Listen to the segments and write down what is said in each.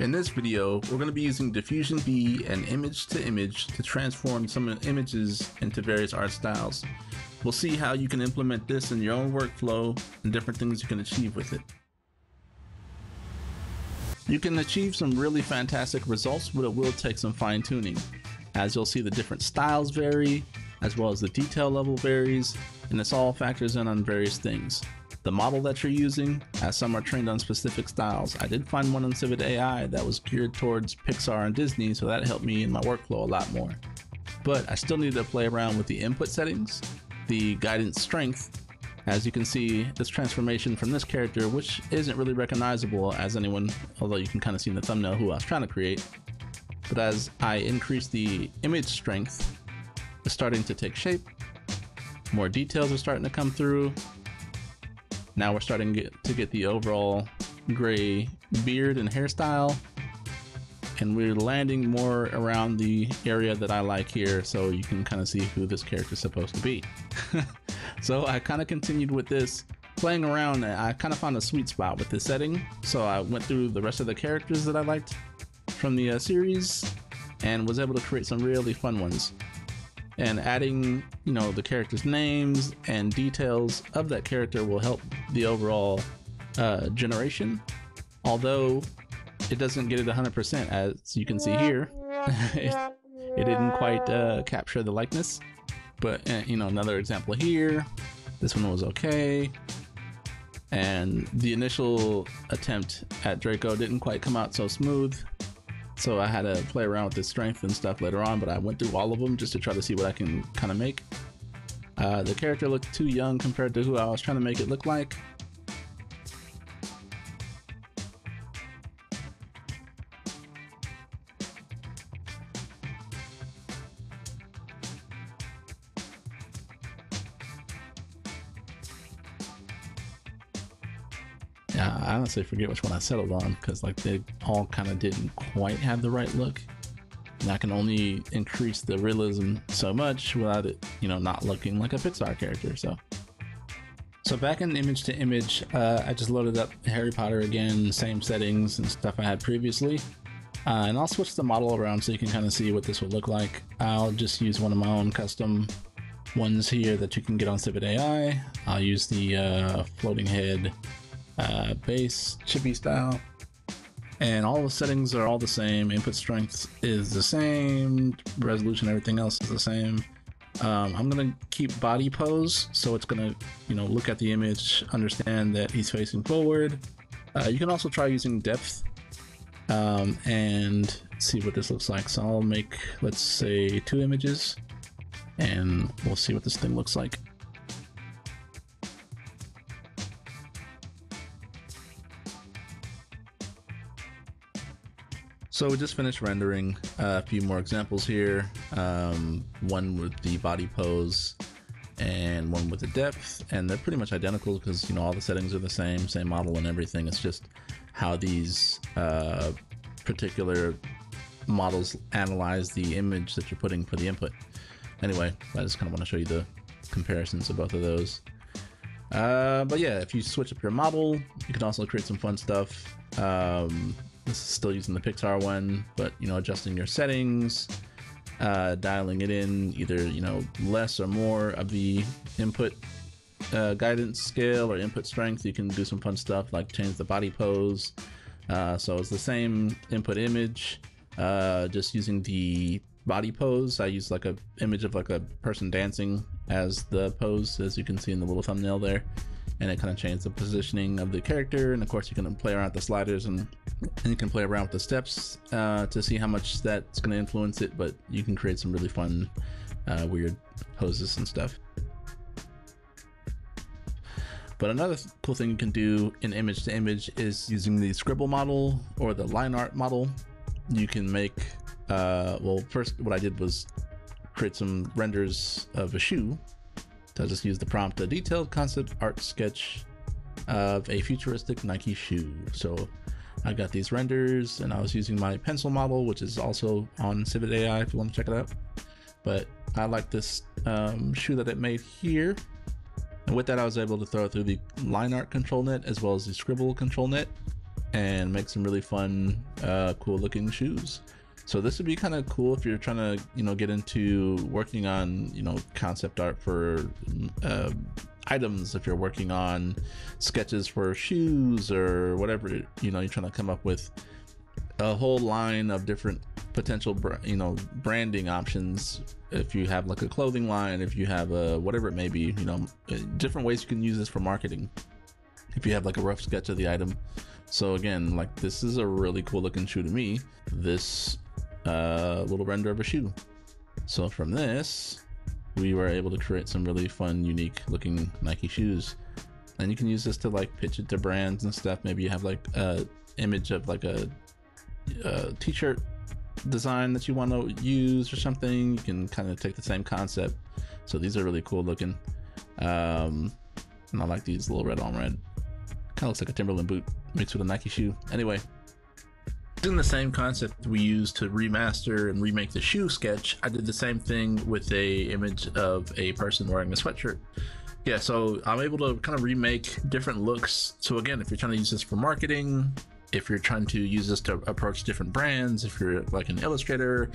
In this video, we're going to be using Diffusionbee and img2img to transform some images into various art styles. We'll see how you can implement this in your own workflow and different things you can achieve with it. You can achieve some really fantastic results, but it will take some fine tuning. As you'll see, the different styles vary, as well as the detail level varies, and this all factors in on various things. The model that you're using, as some are trained on specific styles. I did find one on Civit AI that was geared towards Pixar and Disney, so that helped me in my workflow a lot more. But I still need to play around with the input settings, the guidance strength. As you can see, this transformation from this character, which isn't really recognizable as anyone, although you can kind of see in the thumbnail who I was trying to create. But as I increase the image strength, it's starting to take shape. More details are starting to come through. Now we're starting to get the overall gray beard and hairstyle, and we're landing more around the area that I like here, so you can kind of see who this character is supposed to be. So I kind of continued with this, playing around. I kind of found a sweet spot with this setting, so I went through the rest of the characters that I liked from the series and was able to create some really fun ones. And adding, the characters' names and details of that character will help the overall generation. Although it doesn't get it 100%, as you can see here. it didn't quite capture the likeness. But, another example here. This one was okay. And the initial attempt at Draco didn't quite come out so smooth. So I had to play around with the strength and stuff later on, but I went through all of them just to try to see what I can kind of make. The character looked too young compared to who I was trying to make it look like. Yeah, I honestly forget which one I settled on, because they all kind of didn't quite have the right look. And I can only increase the realism so much without it, not looking like a Pixar character. So back in img2img, I just loaded up Harry Potter again, same settings and stuff I had previously. And I'll switch the model around so you can kind of see what this would look like. I'll just use one of my own custom ones here that you can get on Civit AI. I'll use the floating head base chibi style, and all the settings are all the same. Input strength is the same, resolution, everything else is the same. I'm gonna keep body pose, so it's gonna look at the image, understand that he's facing forward. You can also try using depth and see what this looks like. So I'll make, let's say, 2 images and we'll see what this thing looks like. So we just finished rendering a few more examples here, one with the body pose and one with the depth, and they're pretty much identical because all the settings are the same model and everything. It's just how these particular models analyze the image that you're putting for the input. Anyway, I just kind of want to show you the comparisons of both of those. But yeah, if you switch up your model, you can also create some fun stuff. This is still using the Pixar one, but adjusting your settings, dialing it in either less or more of the input guidance scale or input strength. You can do some fun stuff like change the body pose. So it's the same input image, just using the body pose. I use like a image of like a person dancing as the pose, as you can see in the little thumbnail there. And it kind of changed the positioning of the character, and of course you can play around with the sliders and you can play around with the steps to see how much that's going to influence it, but you can create some really fun weird poses and stuff. But another cool thing you can do in img2img is using the scribble model or the line art model. You can make, well, first what I did was create some renders of a shoe. So I just used the prompt, a detailed concept art sketch of a futuristic Nike shoe. So I got these renders and I was using my pencil model, which is also on Civit AI if you want to check it out. But I like this shoe that it made here. And with that, I was able to throw it through the line art control net as well as the scribble control net. and make some really fun, cool looking shoes. So this would be kind of cool if you're trying to, you know, get into working on, you know, concept art for items. If you're working on sketches for shoes or whatever, you know, you're trying to come up with a whole line of different potential, you know, branding options. If you have like a clothing line, if you have a whatever it may be, you know, different ways you can use this for marketing. If you have like a rough sketch of the item. So again, like this is a really cool looking shoe to me. This little render of a shoe. So from this, we were able to create some really fun, unique looking Nike shoes. And you can use this to like pitch it to brands and stuff. Maybe you have like a image of like a t-shirt design that you want to use or something. You can kind of take the same concept. So these are really cool looking. And I like these little red on red. Kind of looks like a Timberland boot mixed with a Nike shoe. Anyway, in the same concept we used to remaster and remake the shoe sketch, I did the same thing with a image of a person wearing a sweatshirt. Yeah, so I'm able to kind of remake different looks. So again, if you're trying to use this for marketing, if you're trying to use this to approach different brands, if you're like an illustrator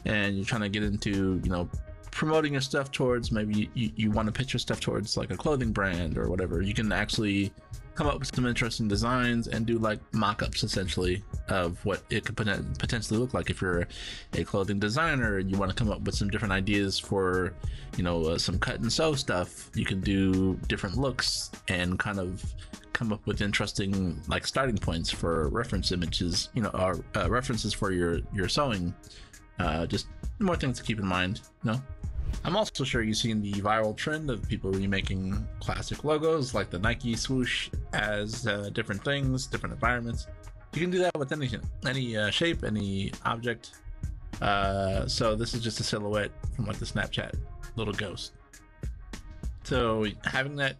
and you're trying to get into, you know, promoting your stuff towards, maybe you want to pitch your stuff towards like a clothing brand or whatever, you can actually come up with some interesting designs and do like mock-ups essentially of what it could potentially look like. If you're a clothing designer and you want to come up with some different ideas for, you know, some cut and sew stuff, you can do different looks and kind of come up with interesting like starting points for reference images, you know, or references for your sewing. Just more things to keep in mind, you know. I'm also sure you've seen the viral trend of people remaking classic logos like the Nike swoosh as different things, different environments. You can do that with any shape, any object. So this is just a silhouette from like the Snapchat little ghost. So having that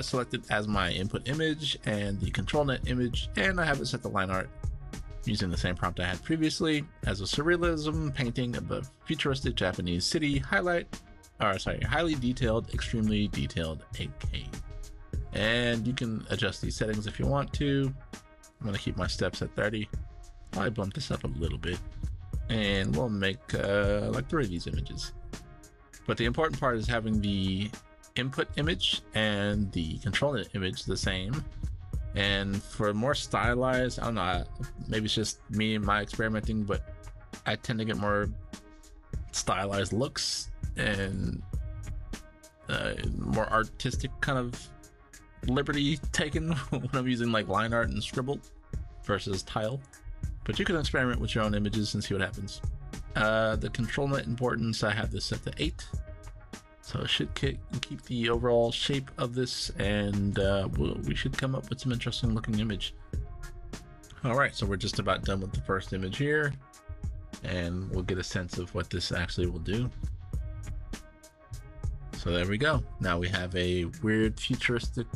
selected as my input image and the control net image, and I have it set to line art using the same prompt I had previously as a surrealism painting of a futuristic Japanese city, highly detailed, extremely detailed egg cave. And you can adjust these settings if you want to. I'm going to keep my steps at 30. I'll bump this up a little bit and we'll make like 3 of these images. But the important part is having the input image and the control net image the same. And for more stylized, I don't know, maybe it's just me and my experimenting, but I tend to get more stylized looks and more artistic kind of liberty taken when I'm using like line art and scribble versus tile. But you can experiment with your own images and see what happens. The control net importance, I have this set to 8. So it should keep the overall shape of this, and we should come up with some interesting looking image. All right, so we're just about done with the first image here, and we'll get a sense of what this actually will do. So there we go. Now we have a weird futuristic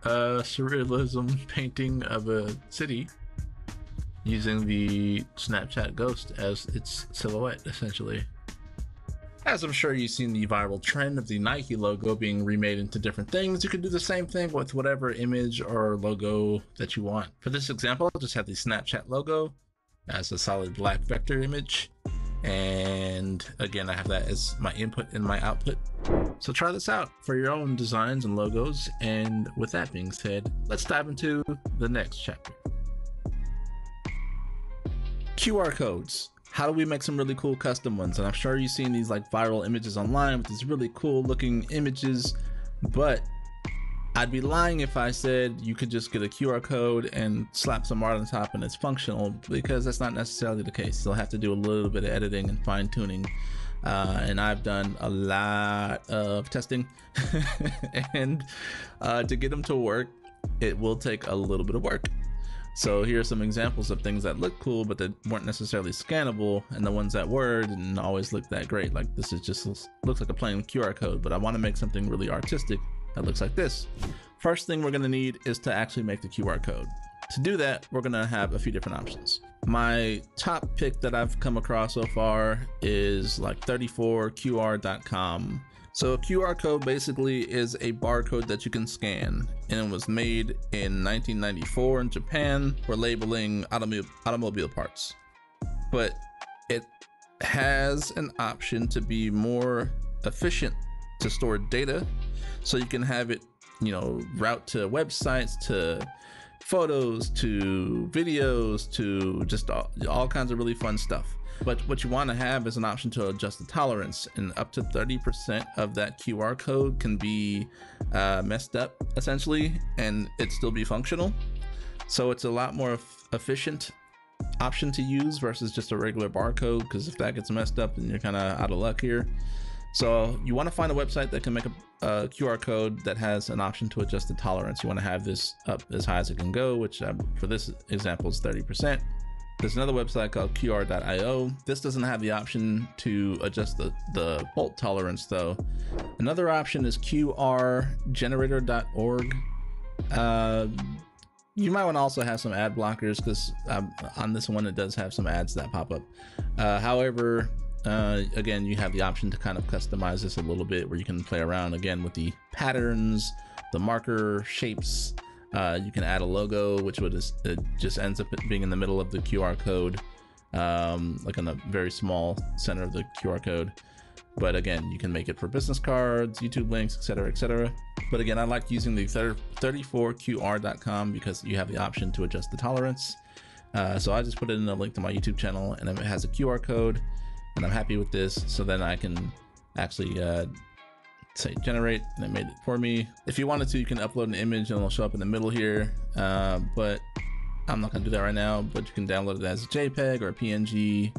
surrealism painting of a city using the Snapchat ghost as its silhouette, essentially. As I'm sure you've seen the viral trend of the Nike logo being remade into different things, you can do the same thing with whatever image or logo that you want. For this example, I'll just have the Snapchat logo as a solid black vector image. And again, I have that as my input and my output. So try this out for your own designs and logos. And with that being said, let's dive into the next chapter. QR codes. How do we make some really cool custom ones? And I'm sure you've seen these like viral images online with these really cool looking images, but I'd be lying if I said you could just get a QR code and slap some art on top and it's functional, because that's not necessarily the case. You'll have to do a little bit of editing and fine tuning. And I've done a lot of testing and to get them to work, it will take a little bit of work. So here are some examples of things that look cool, but that weren't necessarily scannable, and the ones that were didn't always look that great. Like this is just looks like a plain QR code, but I want to make something really artistic that looks like this. First thing we're going to need is to actually make the QR code. To do that, we're going to have a few different options. My top pick that I've come across so far is like 34qr.com. So a QR code basically is a barcode that you can scan, and it was made in 1994 in Japan for labeling automobile parts. But it has an option to be more efficient to store data, so you can have it, you know, route to websites, to photos, to videos, to just all kinds of really fun stuff. But what you want to have is an option to adjust the tolerance, and up to 30% of that QR code can be messed up essentially, and it still be functional. So it's a lot more efficient option to use versus just a regular barcode, because if that gets messed up, then you're kind of out of luck here. So you want to find a website that can make a QR code that has an option to adjust the tolerance. You want to have this up as high as it can go, which for this example is 30%. There's another website called qr.io. This doesn't have the option to adjust the fault tolerance though. Another option is qrgenerator.org. You might want to also have some ad blockers, because on this one it does have some ads that pop up. However, again, you have the option to kind of customize this a little bit, where you can play around again with the patterns, the marker shapes. You can add a logo, which would just ends up being in the middle of the QR code, like in the very small center of the QR code. But again, you can make it for business cards, YouTube links, etc., etc. But again, I like using the 34qr.com because you have the option to adjust the tolerance. So I just put it in a link to my YouTube channel, and it has a QR code, and I'm happy with this. So then I can actually say generate, and it made it for me. If you wanted to, you can upload an image and it'll show up in the middle here, but I'm not gonna do that right now. But you can download it as a JPEG or a PNG.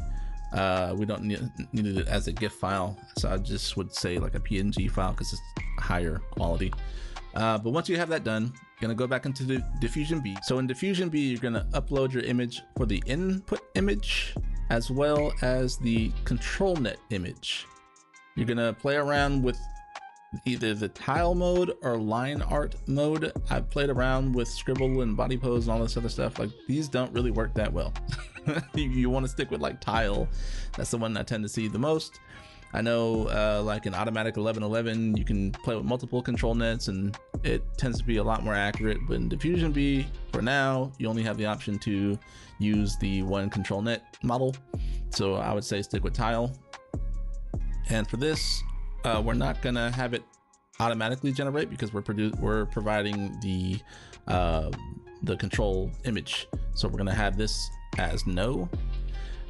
We don't need it as a GIF file, so I just would say like a PNG file because it's higher quality. But once you have that done, you're gonna go back into the Diffusionbee. So in Diffusionbee, you're gonna upload your image for the input image as well as the control net image. You're gonna play around with either the tile mode or line art mode. I've played around with scribble and body pose and all this other stuff. Like, these don't really work that well. You want to stick with like tile. That's the one I tend to see the most. I know like in automatic 1111, you can play with multiple control nets and it tends to be a lot more accurate. But in Diffusionbee, for now, you only have the option to use the one control net model. So I would say stick with tile. And for this, we're not gonna have it automatically generate because we're providing the control image. So we're gonna have this as no,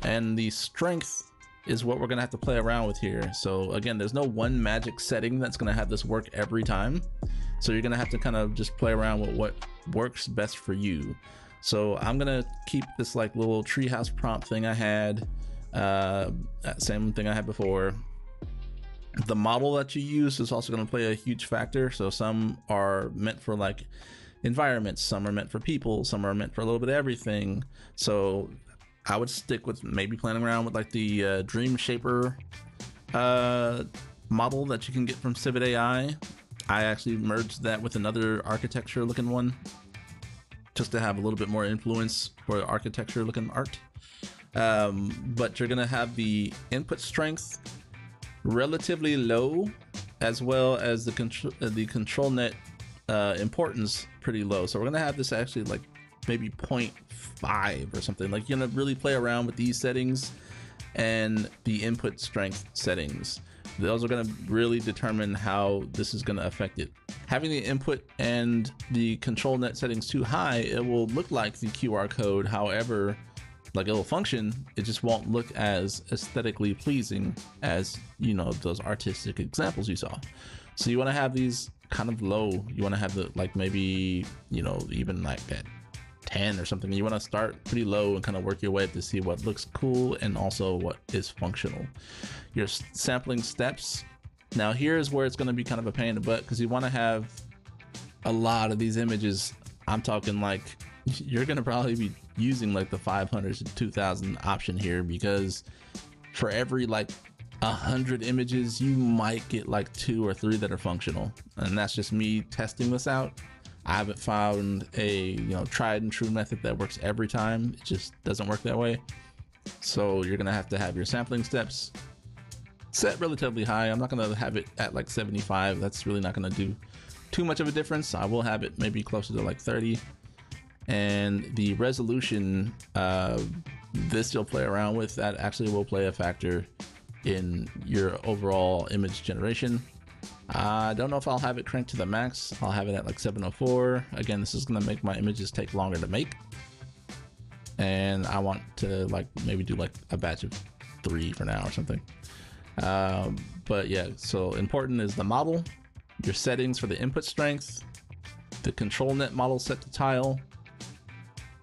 and the strength is what we're gonna have to play around with here. So again, there's no one magic setting that's gonna have this work every time. So you're gonna have to kind of just play around with what works best for you. So I'm gonna keep this like little treehouse prompt thing I had, same thing I had before. The model that you use is also going to play a huge factor. So some are meant for like environments, some are meant for people, some are meant for a little bit of everything. So I would stick with maybe playing around with like the Dream Shaper model that you can get from Civet AI. I actually merged that with another architecture looking one just to have a little bit more influence for architecture looking art. But you're going to have the input strength relatively low, as well as the control net importance pretty low. So we're gonna have this actually like maybe 0.5 or something. Like, you're gonna really play around with these settings and the input strength settings. Those are gonna really determine how this is gonna affect it. Having the input and the control net settings too high, it will look like the QR code. However, like, it'll function, it just won't look as aesthetically pleasing as, you know, those artistic examples you saw. So you want to have these kind of low. You want to have the like maybe, you know, even like at 10 or something. You want to start pretty low and kind of work your way up to see what looks cool and also what is functional. Your sampling steps. Now here's where it's going to be kind of a pain in the butt, because you want to have a lot of these images. I'm talking like you're going to probably be using like the 500 to 2000 option here, because for every like 100 images you might get like 2 or 3 that are functional, and that's just me testing this out. I haven't found a, you know, tried and true method that works every time. It just doesn't work that way. So you're gonna have to have your sampling steps, set relatively high. I'm not going to have it at like 75. That's really not going to do too much of a difference. I will have it maybe closer to like 30. And the resolution, this you'll play around with. That actually will play a factor in your overall image generation. I don't know if I'll have it cranked to the max. I'll have it at like 704. Again, this is going to make my images take longer to make. And I want to like maybe do like a batch of 3 for now or something. But yeah, so important is the model, your settings for the input strength, the control net model set to tile.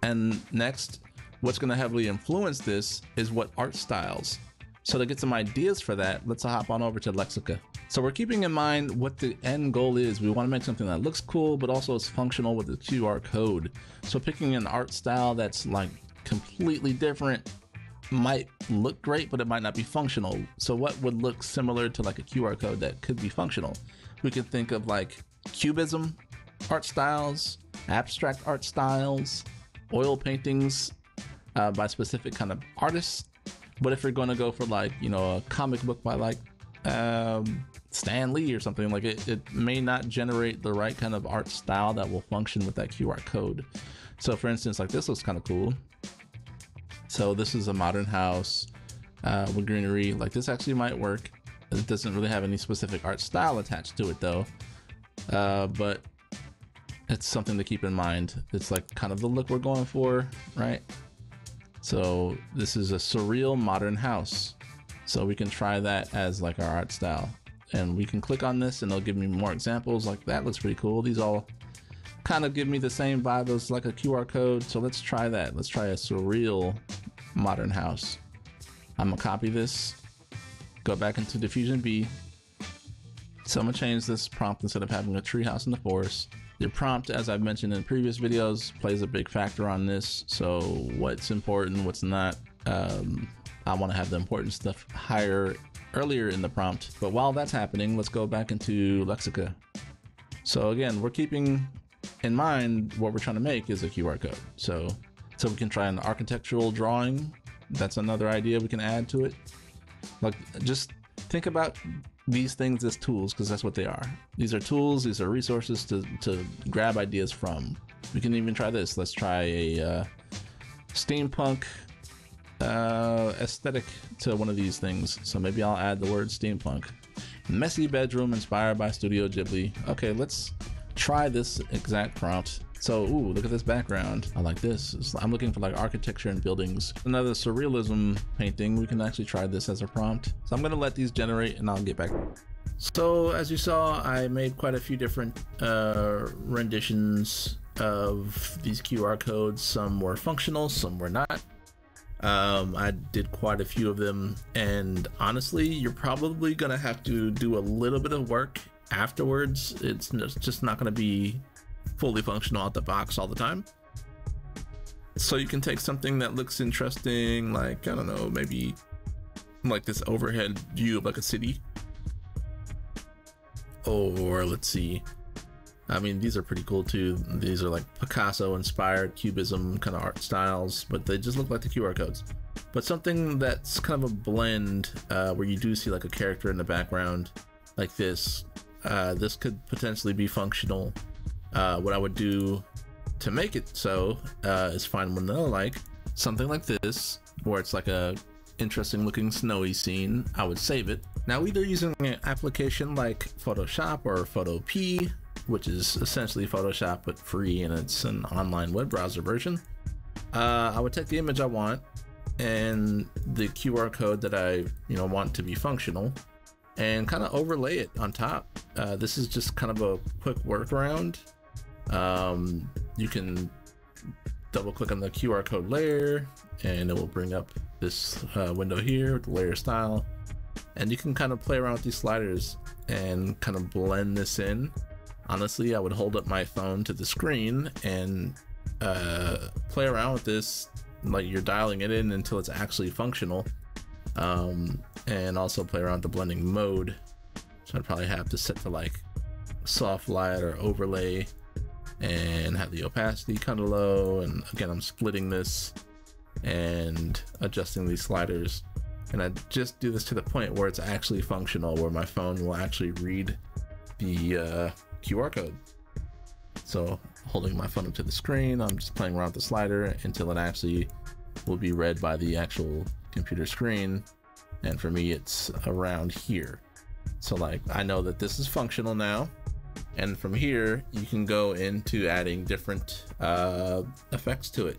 And next, what's going to heavily influence this is what art styles. So to get some ideas for that, let's hop on over to Lexica. So we're keeping in mind what the end goal is. We want to make something that looks cool, but also is functional with the QR code. So picking an art style that's like completely different might look great, but it might not be functional. So what would look similar to like a QR code that could be functional? We can think of like cubism art styles, abstract art styles, oil paintings by specific kind of artists. But if you're going to go for like, you know, a comic book by like Stan Lee or something, like it may not generate the right kind of art style that will function with that QR code. So for instance, like this looks kind of cool. So this is a modern house with greenery. Like this actually might work. It doesn't really have any specific art style attached to it though. But it's something to keep in mind. It's like kind of the look we're going for, right? So this is a surreal modern house. So we can try that as like our art style. And we can click on this and it'll give me more examples. Like that looks pretty cool. These all kind of give me the same vibe as like a QR code. So let's try that. Let's try a surreal modern house. I'm gonna copy this, go back into Diffusionbee. So I'm gonna change this prompt instead of having a tree house in the forest. The prompt, as I've mentioned in previous videos, plays a big factor on this. So what's important, what's not. I want to have the important stuff higher earlier in the prompt. But while that's happening, let's go back into Lexica. So again, we're keeping in mind what we're trying to make is a QR code. So we can try an architectural drawing. That's another idea we can add to it. Like just think about these things as tools, because that's what they are. These are tools, these are resources to grab ideas from. We can even try this. Let's try a steampunk aesthetic to one of these things. So maybe I'll add the word steampunk. Messy bedroom inspired by Studio Ghibli. Okay, let's try this exact prompt. So, ooh, look at this background. I like this. I'm looking for like architecture and buildings. Another surrealism painting. We can actually try this as a prompt. So I'm gonna let these generate and I'll get back. So as you saw, I made quite a few different renditions of these QR codes. Some were functional, some were not. I did quite a few of them, and honestly, you're probably gonna have to do a little bit of work afterwards. It's just not gonna be fully functional out the box all the time. So you can take something that looks interesting, like, I don't know, maybe like this overhead view of like a city. Or let's see, I mean, these are pretty cool too. These are like Picasso inspired cubism kind of art styles, but they just look like the QR codes. But something that's kind of a blend where you do see like a character in the background like this. This could potentially be functional. What I would do to make it so is find one that I like, something like this, where it's like a interesting looking snowy scene. I would save it. Now, either using an application like Photoshop or Photopea, which is essentially Photoshop but free, and it's an online web browser version. I would take the image I want and the QR code that I want to be functional, and kind of overlay it on top. This is just kind of a quick workaround. You can double click on the QR code layer and it will bring up this window here with the layer style, and you can kind of play around with these sliders and kind of blend this in. Honestly, I would hold up my phone to the screen and play around with this, like you're dialing it in until it's actually functional. And also play around with the blending mode. So I'd probably have to set to like soft light or overlay, and have the opacity kind of low. And again, I'm splitting this and adjusting these sliders. And I just do this to the point where it's actually functional, where my phone will actually read the QR code. So holding my phone up to the screen, I'm just playing around with the slider until it actually will be read by the actual computer screen. And for me, it's around here. So like, I know that this is functional now. And from here, you can go into adding different effects to it.